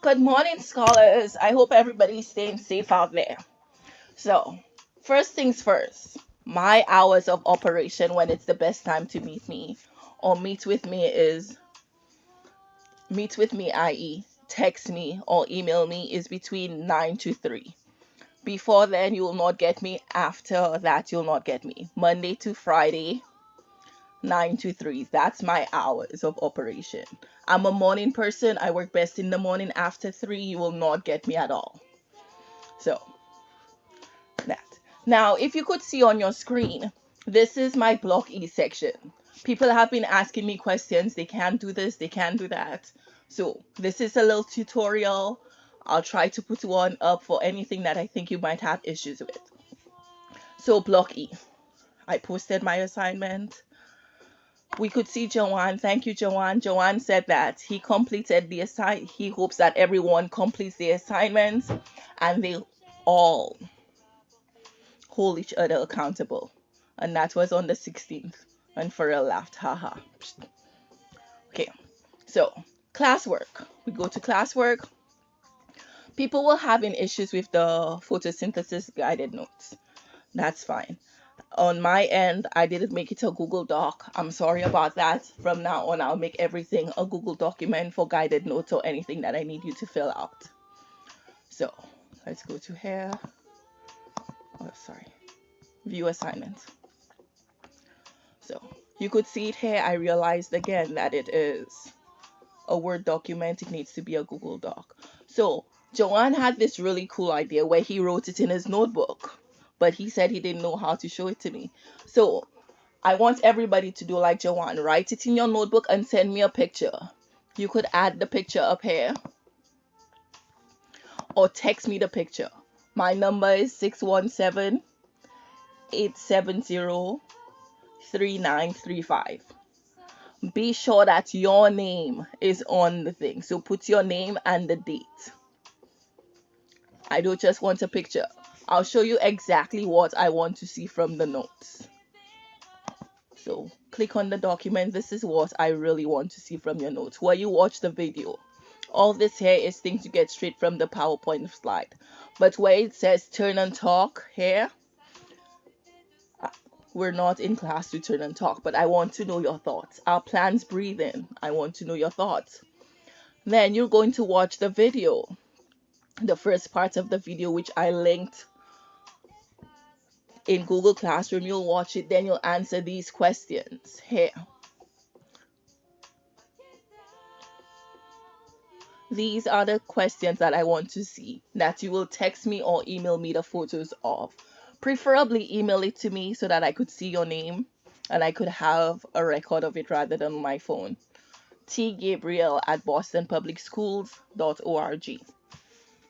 Good morning, scholars. I hope everybody's staying safe out there. So, first things first, my hours of operation when it's the best time to meet me or meet with me, i.e., text me or email me, is between 9 to 3. Before then, you will not get me. After that, you'll not get me. Monday to Friday, 9 to 3. That's my hours of operation. I'm a morning person. I work best in the morning. After 3, you will not get me at all. So, that. Now, if you could see on your screen, this is my Block E section. People have been asking me questions. They can't do this, they can't do that. So, this is a little tutorial. I'll try to put one up for anything that I think you might have issues with. So, Block E. I posted my assignment. We could see Joanne. Thank you, Joanne. Joanne said that he completed the assignment. He hopes that everyone completes the assignments and they all hold each other accountable. And that was on the 16th. And Pharrell laughed. Haha. Okay, so classwork. We go to classwork. People were having issues with the photosynthesis guided notes. That's fine. On my end, I didn't make it a Google Doc. I'm sorry about that. From now on, I'll make everything a Google document for guided notes or anything that I need you to fill out. So let's go to here. Oh, sorry. View assignment. So you could see it here. I realized again that it is a Word document. It needs to be a Google Doc. So Joanne had this really cool idea where he wrote it in his notebook, but he said he didn't know how to show it to me. So I want everybody to do like Joanne. Write it in your notebook and send me a picture. You could add the picture up here or text me the picture. My number is 617-870-3935. Be sure that your name is on the thing. So put your name and the date. I don't just want a picture. I'll show you exactly what I want to see from the notes. So click on the document. This is what I really want to see from your notes while you watch the video. All this here is things you get straight from the PowerPoint slide. But where it says turn and talk here, we're not in class to turn and talk, but I want to know your thoughts. Our plans breathing. I want to know your thoughts. Then you're going to watch the video, the first part of the video, which I linked in Google Classroom. You'll watch it, then you'll answer these questions here. These are the questions that I want to see that you will text me or email me the photos of. Preferably email it to me so that I could see your name and I could have a record of it rather than my phone. tgabriel@bostonpublicschools.org.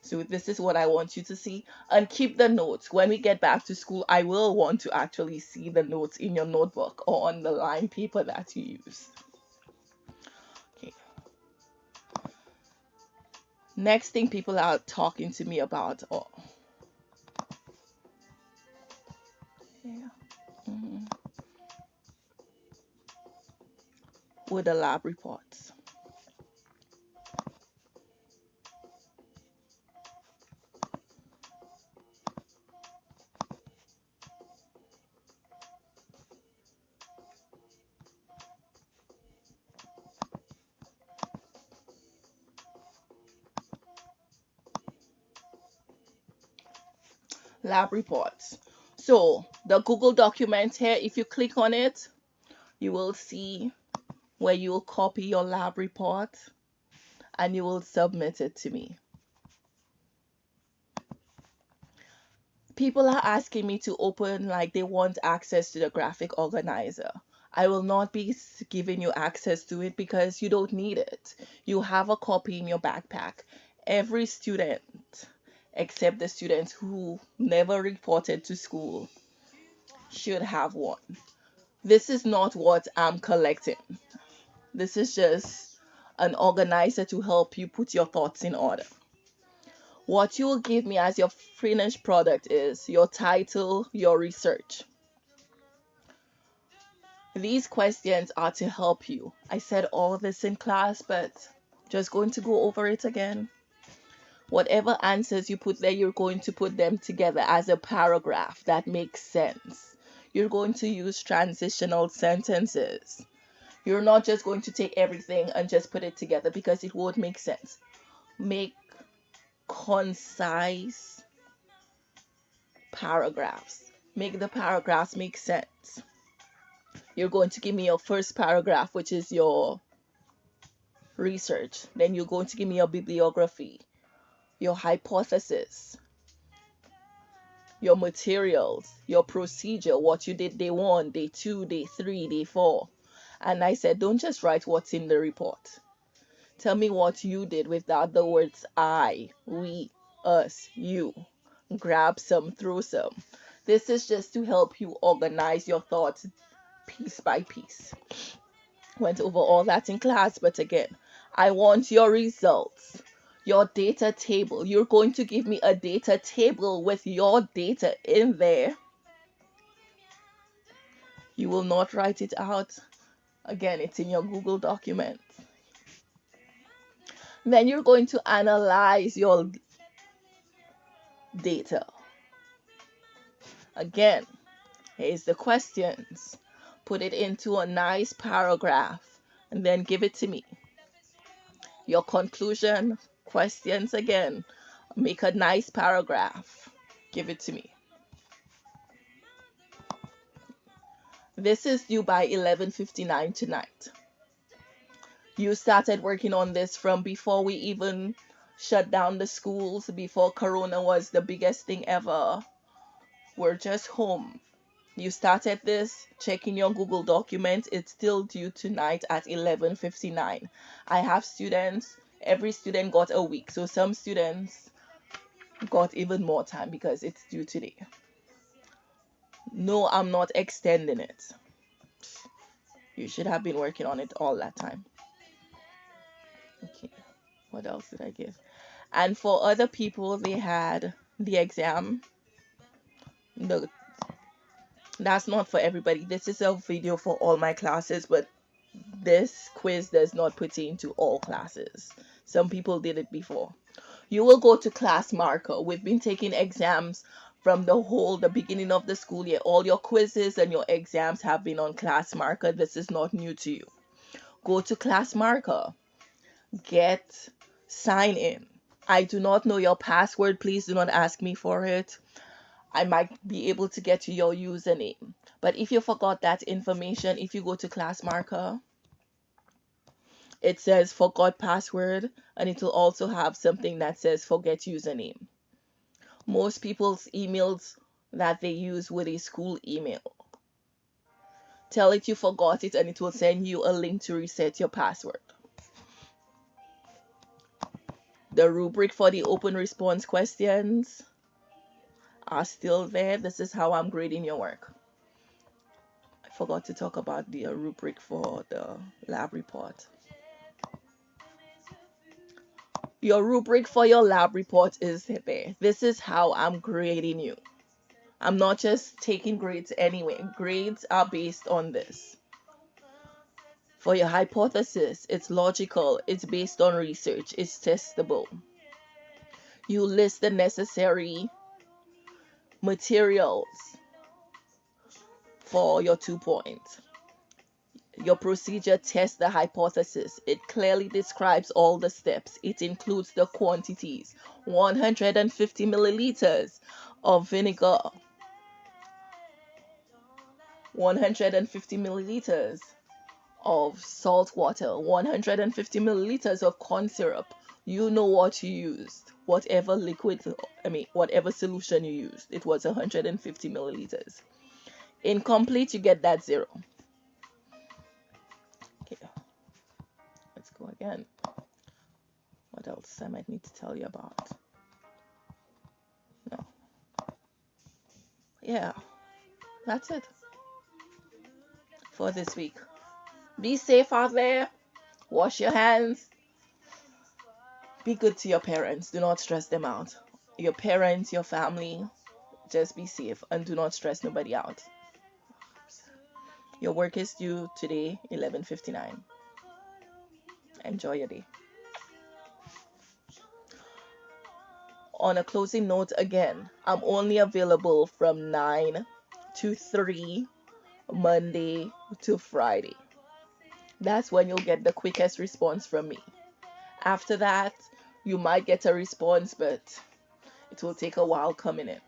So this is what I want you to see. And keep the notes. When we get back to school, I will want to actually see the notes in your notebook or on the line paper that you use. Okay. Next thing people are talking to me about, yeah, with the lab reports. Lab reports. So the Google document here, if you click on it, you will see where you will copy your lab report and you will submit it to me. People are asking me to open, like they want access to the graphic organizer. I will not be giving you access to it because you don't need it. You have a copy in your backpack. Every student, except the students who never reported to school, should have one. This is not what I'm collecting. This is just an organizer to help you put your thoughts in order. What you will give me as your finished product is your title, your research. These questions are to help you. I said all this in class, but just going to go over it again. Whatever answers you put there, you're going to put them together as a paragraph that makes sense. You're going to use transitional sentences. You're not just going to take everything and just put it together because it won't make sense. Make concise paragraphs. Make the paragraphs make sense. You're going to give me your first paragraph, which is your research. Then you're going to give me your bibliography, your hypothesis, your materials, your procedure, what you did day 1, day 2, day 3, day 4. And I said, don't just write what's in the report. Tell me what you did without the words I, we, us, you. Grab some, throw some. This is just to help you organize your thoughts piece by piece. Went over all that in class, but again, I want your results, your data table. You're going to give me a data table with your data in there. You will not write it out. Again, it's in your Google document. Then you're going to analyze your data. Again, here's the questions. Put it into a nice paragraph and then give it to me. Your conclusion, questions again. Make a nice paragraph. Give it to me. This is due by 11:59 tonight. You started working on this from before we even shut down the schools, before Corona was the biggest thing ever. We're just home. You started this, checking your Google documents. It's still due tonight at 11:59. I have students, every student got a week. So some students got even more time because it's due today. No, I'm not extending it. You should have been working on it all that time. Okay, what else did I give? And for other people, they had the exam. The That's not for everybody. This is a video for all my classes, but this quiz does not pertain to all classes. Some people did it before. You will go to class marker. We've been taking exams from the beginning of the school year. All your quizzes and your exams have been on class marker. This is not new to you. Go to class marker. Sign in. I do not know your password. Please do not ask me for it. I might be able to get you your username. But if you forgot that information, if you go to class marker, it says forgot password, and it will also have something that says forget username. Most people's emails that they use with a school email. Tell it you forgot it and it will send you a link to reset your password. The rubric for the open response questions are still there. This is how I'm grading your work. I forgot to talk about the rubric for the lab report. Your rubric for your lab report is there. This is how I'm grading you. I'm not just taking grades anyway. Grades are based on this. For your hypothesis, it's logical, it's based on research, it's testable. You list the necessary materials for your 2 points. Your procedure tests the hypothesis. It clearly describes all the steps. It includes the quantities. 150 milliliters of vinegar. 150 milliliters of salt water. 150 milliliters of corn syrup. You know what you used. Whatever solution you used. It was 150 milliliters. Incomplete, you get that 0. Okay, let's go again. What else I might need to tell you about? No. Yeah, that's it for this week. Be safe out there. Wash your hands. Be good to your parents. Do not stress them out. Your parents, your family, just be safe and do not stress nobody out. Your work is due today, 11:59. Enjoy your day. On a closing note, again, I'm only available from 9 to 3, Monday to Friday. That's when you'll get the quickest response from me. After that, you might get a response, but it will take a while coming in.